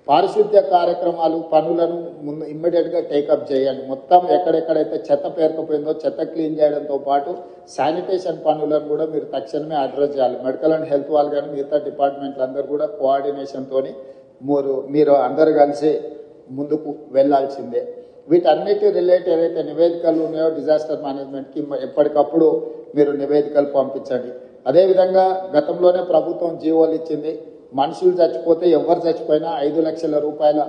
పారిశుద్ధ్య కార్యక్రమాలు పనులను ముందు ఇమ్మీడియట్గా టేకప్ చేయండి. మొత్తం ఎక్కడెక్కడైతే చెత్త పేరుకుపోయిందో చెత్త క్లీన్ చేయడంతో పాటు శానిటేషన్ పనులను కూడా మీరు తక్షణమే అడ్రస్ చేయాలి. మెడికల్ అండ్ హెల్త్ వాళ్ళు కానీ మిగతా డిపార్ట్మెంట్లు అందరూ కూడా కోఆర్డినేషన్తో మీరు అందరు కలిసి ముందుకు వెళ్లాల్సిందే. వీటన్నిటి రిలేట్ ఏదైతే నివేదికలు ఉన్నాయో డిజాస్టర్ మేనేజ్మెంట్కి ఎప్పటికప్పుడు మీరు నివేదికలు పంపించండి. అదేవిధంగా గతంలోనే ప్రభుత్వం జీవోలు ఇచ్చింది. మనుషులు చచ్చిపోతే ఎవరు చచ్చిపోయినా 5 లక్షల రూపాయల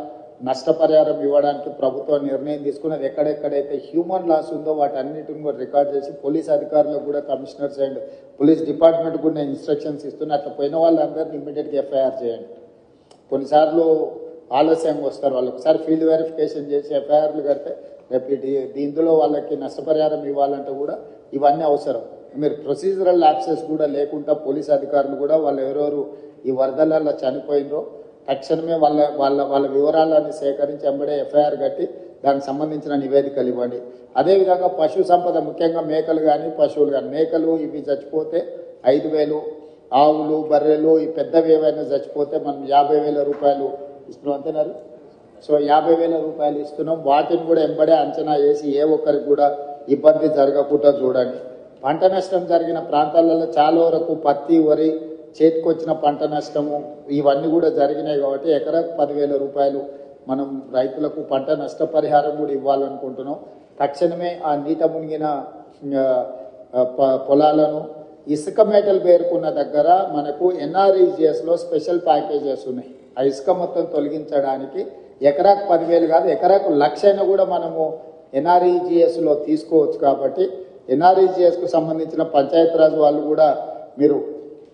నష్టపరిహారం ఇవ్వడానికి ప్రభుత్వం నిర్ణయం తీసుకున్నది. ఎక్కడెక్కడైతే హ్యూమన్ లాస్ ఉందో వాటన్నిటిని కూడా రికార్డ్ చేసి పోలీస్ అధికారులకు కూడా కమిషనర్స్ అండ్ పోలీస్ డిపార్ట్మెంట్ కూడా ఇన్స్ట్రక్షన్స్ ఇస్తున్నా అట్లా పోయిన వాళ్ళందరినీ ఇమ్మీడియట్గా ఎఫ్ఐఆర్ చేయండి. కొన్నిసార్లు ఆలస్యంగా వస్తారు. వాళ్ళు ఒకసారి ఫీల్డ్ వెరిఫికేషన్ చేసి ఎఫ్ఐఆర్లు కడితే రేపు ఇందులో వాళ్ళకి నష్టపరిహారం ఇవ్వాలంటే కూడా ఇవన్నీ అవసరం. మీరు ప్రొసీజరల్ యాక్సెస్ కూడా లేకుండా పోలీస్ అధికారులు కూడా వాళ్ళు ఎవరెవరు ఈ వరదలలో చనిపోయిందో తక్షణమే వాళ్ళ వివరాలన్నీ సేకరించి వెంబడే ఎఫ్ఐఆర్ కట్టి దానికి సంబంధించిన నివేదికలు ఇవ్వండి. అదేవిధంగా పశు సంపద ముఖ్యంగా మేకలు కానీ పశువులు కానీ మేకలు ఇవి చచ్చిపోతే 5,000, ఆవులు బర్రెలు ఈ పెద్దవి ఏవైనా చచ్చిపోతే మనం 50,000 రూపాయలు ఇస్తున్నాం అంటున్నారు. సో 50,000 రూపాయలు ఇస్తున్నాం. వాటిని కూడా వెంబడే అంచనా వేసి ఏ ఒక్కరికి కూడా ఇబ్బంది జరగకుండా చూడండి. పంట నష్టం జరిగిన ప్రాంతాలలో చాలా వరకు పత్తి వరి చేతికొచ్చిన పంట నష్టము ఇవన్నీ కూడా జరిగినాయి కాబట్టి ఎకరాకు 10,000 రూపాయలు మనం రైతులకు పంట నష్టపరిహారం కూడా ఇవ్వాలనుకుంటున్నాం. తక్షణమే ఆ నీట మునిగిన పొలాలను ఇసుక మేటలు పేరుకున్న దగ్గర మనకు ఎన్ఆర్ఈజిఎస్లో స్పెషల్ ప్యాకేజెస్ ఉన్నాయి. ఆ ఇసుక మొత్తం తొలగించడానికి ఎకరాకు 10,000 కాదు ఎకరాకు 1,00,000 కూడా మనము ఎన్ఆర్ఈజిఎస్లో తీసుకోవచ్చు. కాబట్టి ఎన్ఆర్ఈజిఎస్కు సంబంధించిన పంచాయతీరాజ్ వాళ్ళు కూడా మీరు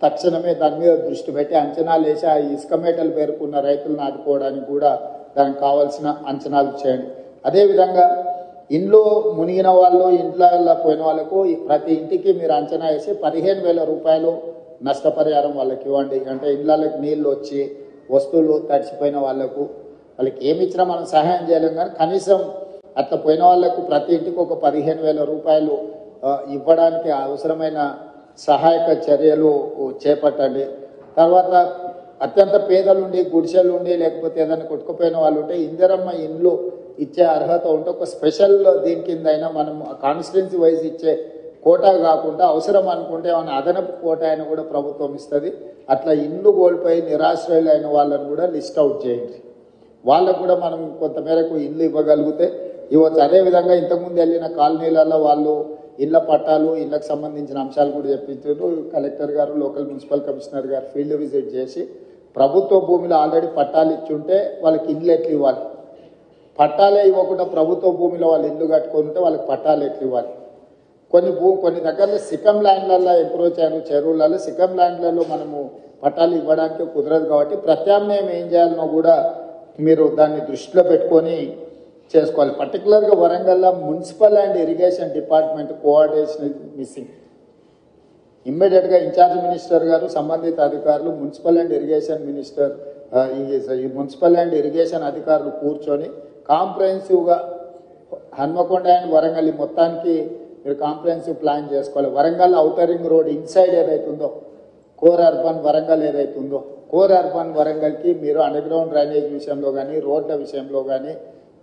తక్షణమే దాని మీద దృష్టి పెట్టి అంచనాలు వేసి ఆ ఇసుక మేటలు పేరుకున్న రైతులను ఆదుకోవడానికి కూడా దానికి కావాల్సిన అంచనాలు చేయండి. అదేవిధంగా ఇంట్లో మునిగిన వాళ్ళు ఇంట్లో పోయిన వాళ్ళకు ప్రతి ఇంటికి మీరు అంచనా వేసి 15,000 రూపాయలు నష్టపరిహారం వాళ్ళకి ఇవ్వండి. అంటే ఇళ్ళకి నీళ్ళు వచ్చి వస్తువులు తడిచిపోయిన వాళ్ళకి ఏమి ఇచ్చినా మనం సహాయం చేయలేం కానీ కనీసం అట్లా పోయిన వాళ్ళకు ప్రతి ఇంటికి ఒక 15,000 రూపాయలు ఇవ్వడానికి అవసరమైన సహాయక చర్యలు చేపట్టండి. తర్వాత అత్యంత పేదలుండి గుడిసెలుండి లేకపోతే ఏదైనా కొట్టుకుపోయిన వాళ్ళు ఉంటే ఇందిరమ్మ ఇండ్లు ఇచ్చే అర్హత ఉంటే ఒక స్పెషల్ దీని కింద అయినా మనం కాన్స్టిట్యున్సీ వైజ్ ఇచ్చే కోటా కాకుండా అవసరం అనుకుంటే ఏమైనా అదనపు కోటా అయినా కూడా ప్రభుత్వం ఇస్తుంది. అట్లా ఇండ్లు కోల్పోయి నిరాశ్రయులు అయిన వాళ్ళని కూడా లిస్ట్ అవుట్ చేయండి. వాళ్ళకు కూడా మనం కొంతమేరకు ఇల్లు ఇవ్వగలిగితే ఇవ్వచ్చు. అదేవిధంగా ఇంతకుముందు వెళ్ళిన కాలనీలలో వాళ్ళు ఇళ్ల పట్టాలు ఇళ్లకు సంబంధించిన అంశాలు కూడా చెప్పించారు. కలెక్టర్ గారు లోకల్ మున్సిపల్ కమిషనర్ గారు ఫీల్డ్ విజిట్ చేసి ప్రభుత్వ భూమిలో ఆల్రెడీ పట్టాలు ఇచ్చుంటే వాళ్ళకి ఇల్లు ఎట్లు ఇవ్వాలి, పట్టాలే ఇవ్వకుండా ప్రభుత్వ భూమిలో వాళ్ళు ఇల్లు కట్టుకొని ఉంటే వాళ్ళకి పట్టాలు ఎట్లు ఇవ్వాలి. కొన్ని దగ్గరలో సికమ్ ల్యాండ్లలో ఎంక్రోచ్ అయిన చెరువులలో సికమ్ ల్యాండ్లలో మనము పట్టాలు ఇవ్వడానికి కుదరదు. కాబట్టి ప్రత్యామ్నాయం ఏం చేయాలనో కూడా మీరు దాన్ని దృష్టిలో పెట్టుకొని చేసుకోవాలి. పర్టికులర్గా వరంగల్లో municipal and irrigation department coordination missing. ఇమ్మీడియట్గా ఇన్ఛార్జ్ మినిస్టర్ గారు సంబంధిత అధికారులు మున్సిపల్ అండ్ ఇరిగేషన్ మినిస్టర్ ఈ మున్సిపల్ అండ్ ఇరిగేషన్ అధికారులు కూర్చొని కాంప్రహెన్సివ్గా హన్మకొండ అండ్ వరంగల్ మొత్తానికి మీరు కాంప్రహెన్సివ్ ప్లాన్ చేసుకోవాలి. Warangal outer ring road inside ఏదైతే ఉందో కోర్ అర్బన్ వరంగల్ ఏదైతే ఉందో కోర్ అర్బన్ వరంగల్కి మీరు అండర్ గ్రౌండ్ డ్రైనేజ్ విషయంలో కానీ రోడ్ల విషయంలో కానీ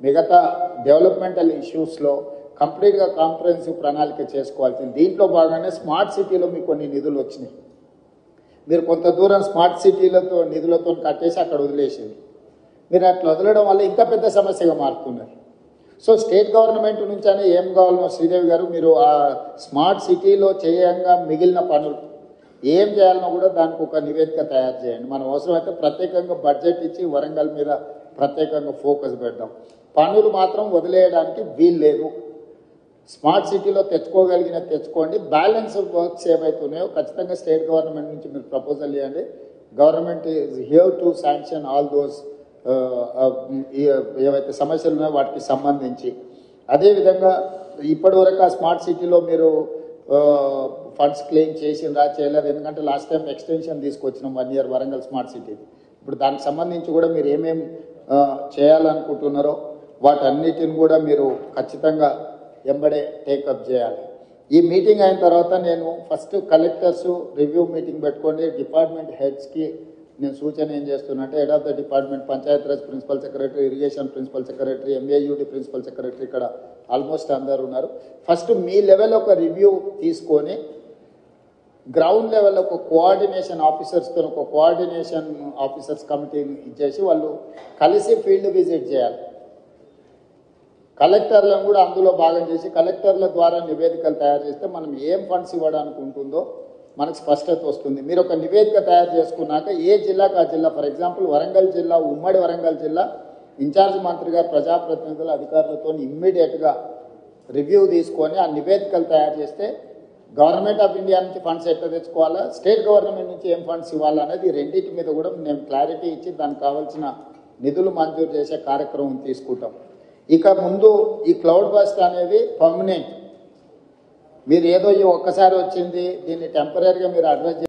మిగతా డెవలప్మెంటల్ ఇష్యూస్లో కంప్లీట్గా కాంప్రహెన్సివ్ ప్రణాళిక చేసుకోవాల్సింది. దీంట్లో భాగంగానే స్మార్ట్ సిటీలో మీకు కొన్ని నిధులు వచ్చినాయి. మీరు కొంత దూరం స్మార్ట్ సిటీలతో నిధులతో కట్టేసి అక్కడ వదిలేసేది. మీరు అట్లా వదలడం వల్ల ఇంకా పెద్ద సమస్యగా మారుతున్నారు. సో స్టేట్ గవర్నమెంట్ నుంచి అని ఏం కావాలనో శ్రీదేవి గారు మీరు ఆ స్మార్ట్ సిటీలో చేయంగా మిగిలిన పనులు ఏం చేయాలనో కూడా దానికి ఒక నివేదిక తయారు చేయండి. మనం అవసరమైతే ప్రత్యేకంగా బడ్జెట్ ఇచ్చి వరంగల్ మీద ప్రత్యేకంగా ఫోకస్ పెడదాం. పనులు మాత్రం వదిలేయడానికి వీలు లేదు. స్మార్ట్ సిటీలో తెచ్చుకోండి. బ్యాలెన్స్ వర్క్స్ ఏవైతున్నాయో ఖచ్చితంగా స్టేట్ గవర్నమెంట్ నుంచి మీరు ప్రపోజల్ ఇవ్వండి. Government is here to sanction all those ఏవైతే సమస్యలు ఉన్నాయో వాటికి సంబంధించి. అదేవిధంగా ఇప్పటివరకు ఆ స్మార్ట్ సిటీలో మీరు ఫండ్స్ క్లెయిమ్ చేసిందా చేయలేదు, ఎందుకంటే లాస్ట్ టైం ఎక్స్టెన్షన్ తీసుకొచ్చినాం 1 year వరంగల్ స్మార్ట్ సిటీ. ఇప్పుడు దానికి సంబంధించి కూడా మీరు ఏమేమి చేయాలనుకుంటున్నారో వాటన్నిటిని కూడా మీరు ఖచ్చితంగా ఎంబడే టేకప్ చేయాలి. ఈ మీటింగ్ అయిన తర్వాత నేను ఫస్ట్ కలెక్టర్స్ రివ్యూ మీటింగ్ పెట్టుకొని డిపార్ట్మెంట్ హెడ్స్కి నేను సూచన ఏం చేస్తున్నా అంటే head of the department Panchayat Raj principal secretary, irrigation principal secretary, MAUD principal secretary ఇక్కడ ఆల్మోస్ట్ అందరు ఉన్నారు. ఫస్ట్ మీ లెవెల్ ఒక రివ్యూ తీసుకొని గ్రౌండ్ లెవెల్ ఒక కోఆర్డినేషన్ ఆఫీసర్స్తో ఒక కోఆర్డినేషన్ ఆఫీసర్స్ కమిటీని ఇచ్చేసి వాళ్ళు కలిసి ఫీల్డ్ విజిట్ చేయాలి. కలెక్టర్లను కూడా అందులో భాగం చేసి కలెక్టర్ల ద్వారా నివేదికలు తయారు చేస్తే మనం ఏం ఫండ్స్ ఇవ్వడానికి ఉంటుందో మనకు స్పష్టత వస్తుంది. మీరు ఒక నివేదిక తయారు చేసుకున్నాక ఏ జిల్లాకు ఆ జిల్లా, ఫర్ ఎగ్జాంపుల్ వరంగల్ జిల్లా, ఉమ్మడి వరంగల్ జిల్లా ఇన్ఛార్జ్ మంత్రి గారు ప్రజాప్రతినిధుల అధికారులతో ఇమ్మీడియట్గా రివ్యూ తీసుకొని ఆ నివేదికలు తయారు చేస్తే గవర్నమెంట్ ఆఫ్ ఇండియా నుంచి ఫండ్స్ ఎట్లా తెచ్చుకోవాలా, స్టేట్ గవర్నమెంట్ నుంచి ఏం ఫండ్స్ ఇవ్వాలనేది రెండింటి మీద కూడా మేము క్లారిటీ ఇచ్చి దానికి కావాల్సిన నిధులు మంజూరు చేసే కార్యక్రమం తీసుకుంటాం. ఇక ముందు ఈ క్లౌడ్ బస్ట్ అనేది పర్మనెంట్. మీరు ఏదో ఈ ఒక్కసారి వచ్చింది దీన్ని టెంపరీగా మీరు అడ్రస్